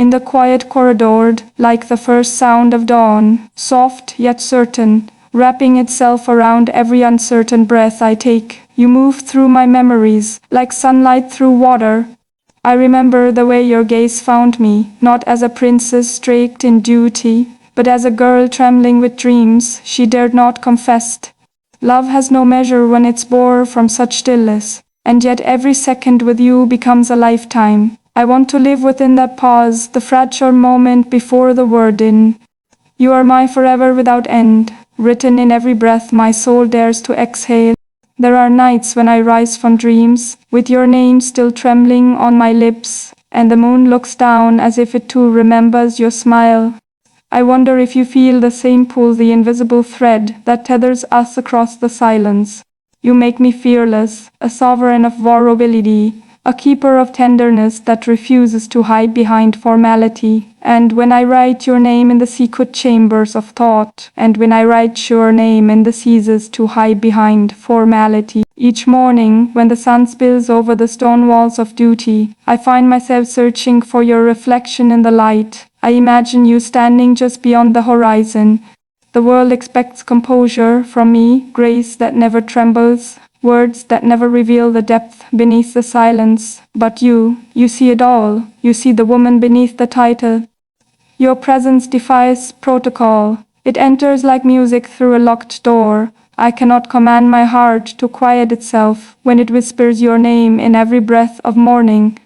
in the quiet corridor, like the first sound of dawn, soft yet certain, wrapping itself around every uncertain breath I take. You move through my memories, like sunlight through water. I remember the way your gaze found me, not as a princess straked in duty, but as a girl trembling with dreams she dared not confess. Love has no measure when it's born from such stillness, and yet every second with you becomes a lifetime. I want to live within that pause, the fragile moment before the word in. You are my forever without end, written in every breath my soul dares to exhale. There are nights when I rise from dreams, with your name still trembling on my lips, and the moon looks down as if it too remembers your smile. I wonder if you feel the same pull, the invisible thread that tethers us across the silence. You make me fearless, a sovereign of vulnerability, a keeper of tenderness that refuses to hide behind formality. And when I write your name in the secret chambers of thought, and when I write your name in the ceases to hide behind formality, each morning when the sun spills over the stone walls of duty, I find myself searching for your reflection in the light. I imagine you standing just beyond the horizon. The world expects composure from me, grace that never trembles, words that never reveal the depth beneath the silence. But you see it all. You see the woman beneath the title. Your presence defies protocol. It enters like music through a locked door. I cannot command my heart to quiet itself when it whispers your name in every breath of morning.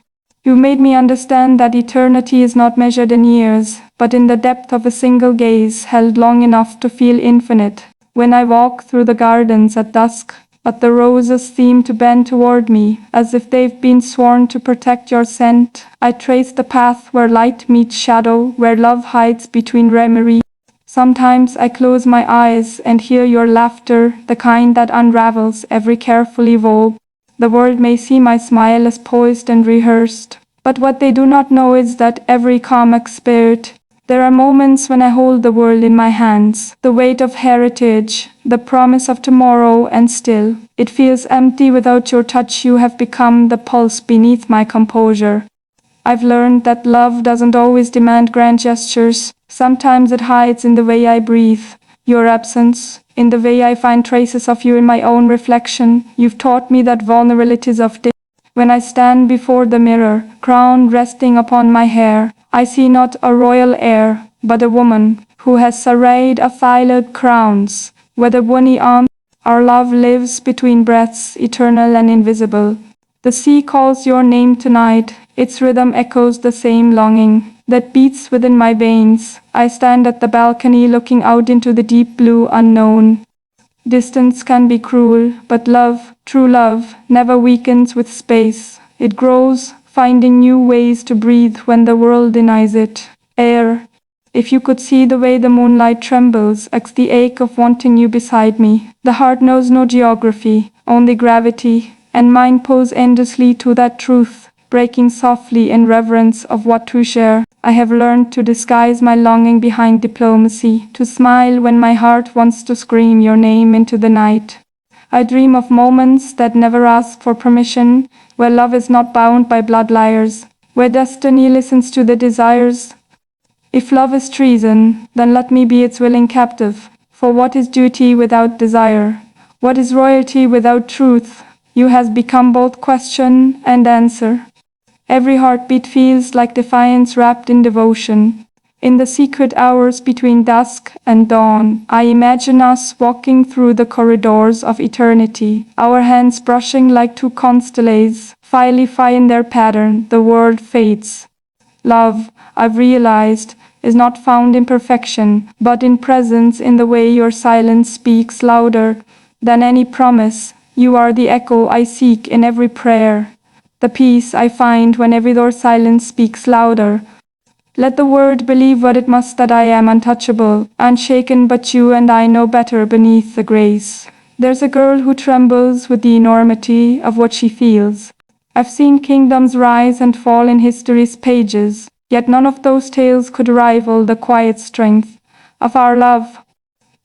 You made me understand that eternity is not measured in years, but in the depth of a single gaze held long enough to feel infinite. When I walk through the gardens at dusk, but the roses seem to bend toward me, as if they've been sworn to protect your scent. I trace the path where light meets shadow, where love hides between memory. Sometimes I close my eyes and hear your laughter, the kind that unravels every carefully woven. The world may see my smile as poised and rehearsed, but what they do not know is that every comic spirit. There are moments when I hold the world in my hands, the weight of heritage, the promise of tomorrow, and still, it feels empty without your touch. You have become the pulse beneath my composure. I've learned that love doesn't always demand grand gestures. Sometimes it hides in the way I breathe, your absence, in the way I find traces of you in my own reflection. You've taught me that vulnerabilities of day. When I stand before the mirror, crown resting upon my hair, I see not a royal heir, but a woman who has serried a filed crowns, with a bony arm. Our love lives between breaths, eternal and invisible. The sea calls your name tonight, its rhythm echoes the same longing that beats within my veins. I stand at the balcony looking out into the deep blue unknown. Distance can be cruel, but love, true love, never weakens with space. It grows, finding new ways to breathe when the world denies it. Air. If you could see the way the moonlight trembles at the ache of wanting you beside me. The heart knows no geography, only gravity, and mine pulls endlessly to that truth, breaking softly in reverence of what we share. I have learned to disguise my longing behind diplomacy, to smile when my heart wants to scream your name into the night. I dream of moments that never ask for permission, where love is not bound by blood liars, where destiny listens to the desires. If love is treason, then let me be its willing captive. For what is duty without desire? What is royalty without truth? You has become both question and answer. Every heartbeat feels like defiance wrapped in devotion. In the secret hours between dusk and dawn, I imagine us walking through the corridors of eternity, our hands brushing like two constellations, fly in their pattern. The world fades. Love, I've realized, is not found in perfection, but in presence, in the way your silence speaks louder than any promise. You are the echo I seek in every prayer, the peace I find whenever your silence speaks louder. Let the world believe what it must, that I am untouchable, unshaken, but you and I know better beneath the grace. There's a girl who trembles with the enormity of what she feels. I've seen kingdoms rise and fall in history's pages, yet none of those tales could rival the quiet strength of our love.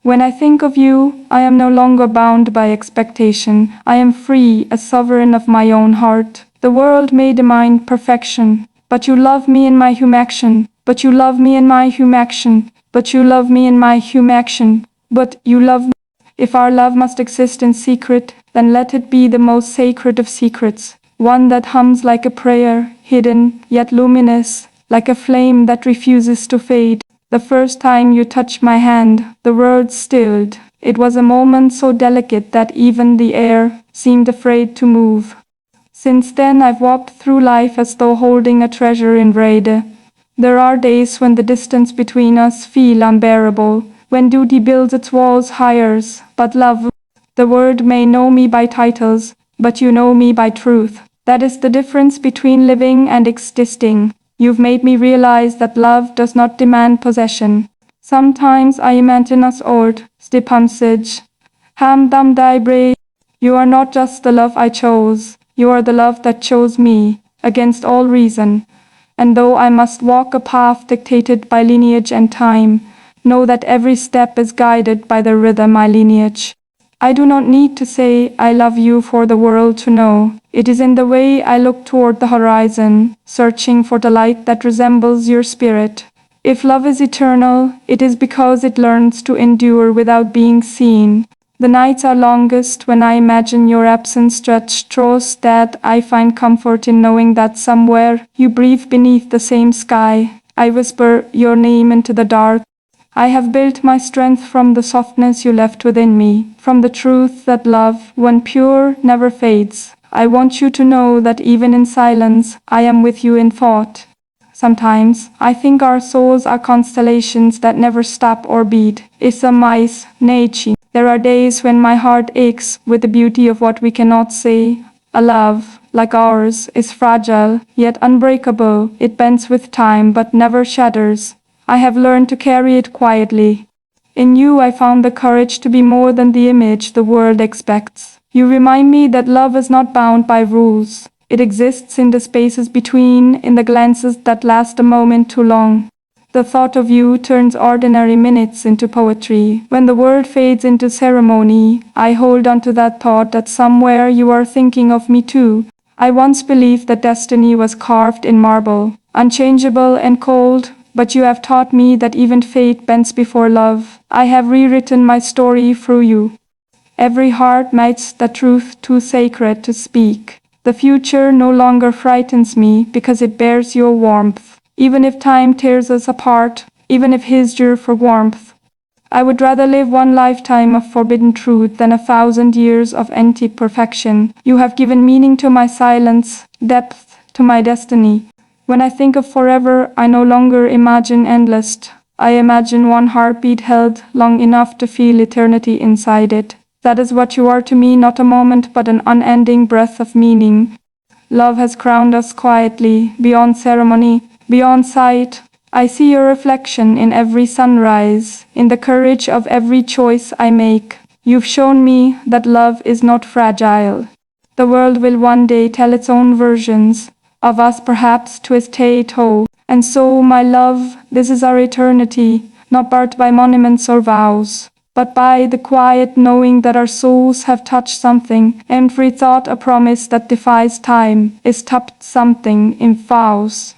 When I think of you, I am no longer bound by expectation. I am free, a sovereign of my own heart. The world may demand perfection, But you love me in my human action. But you love me in my human action. But you love me in my human action. But you love me. If our love must exist in secret, then let it be the most sacred of secrets. One that hums like a prayer, hidden, yet luminous, like a flame that refuses to fade. The first time you touched my hand, the world stilled. It was a moment so delicate that even the air seemed afraid to move. Since then I've walked through life as though holding a treasure in braid. There are days when the distance between us feels unbearable, when duty builds its walls higher, but love, the world may know me by titles, but you know me by truth. That is the difference between living and existing. You've made me realize that love does not demand possession. Sometimes I imagine us old, stipamsage, hamdam dibre. You are not just the love I chose, you are the love that chose me, against all reason. And though I must walk a path dictated by lineage and time, know that every step is guided by the rhythm I lineage. I do not need to say I love you for the world to know. It is in the way I look toward the horizon, searching for the light that resembles your spirit. If love is eternal, it is because it learns to endure without being seen. The nights are longest when I imagine your absence stretched across that I find comfort in knowing that somewhere you breathe beneath the same sky. I whisper your name into the dark. I have built my strength from the softness you left within me, from the truth that love, when pure, never fades. I want you to know that even in silence, I am with you in thought. Sometimes, I think our souls are constellations that never stop or beat. Issa mais, Neichi. There are days when my heart aches with the beauty of what we cannot say. A love, like ours, is fragile, yet unbreakable. It bends with time but never shatters. I have learned to carry it quietly. In you I found the courage to be more than the image the world expects. You remind me that love is not bound by rules. It exists in the spaces between, in the glances that last a moment too long. The thought of you turns ordinary minutes into poetry. When the world fades into ceremony, I hold on to that thought that somewhere you are thinking of me too. I once believed that destiny was carved in marble, unchangeable and cold. But you have taught me that even fate bends before love. I have rewritten my story through you. Every heart makes the truth too sacred to speak. The future no longer frightens me because it bears your warmth. Even if time tears us apart, even if history for warmth. I would rather live one lifetime of forbidden truth than 1,000 years of empty perfection. You have given meaning to my silence, depth to my destiny. When I think of forever, I no longer imagine endless. I imagine one heartbeat held long enough to feel eternity inside it. That is what you are to me, not a moment but an unending breath of meaning. Love has crowned us quietly, beyond ceremony, beyond sight. I see your reflection in every sunrise, in the courage of every choice I make. You've shown me that love is not fragile. The world will one day tell its own versions of us, perhaps to its toe. And so, my love, this is our eternity, not marked by monuments or vows, but by the quiet knowing that our souls have touched something. Every thought a promise that defies time is tapped something in vows.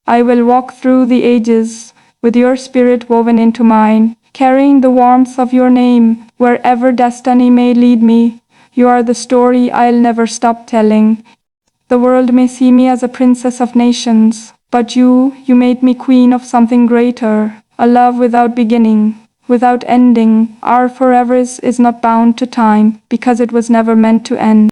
I will walk through the ages, with your spirit woven into mine, carrying the warmth of your name, wherever destiny may lead me. You are the story I'll never stop telling. The world may see me as a princess of nations, but you made me queen of something greater, a love without beginning, without ending. Our forever is not bound to time, because it was never meant to end.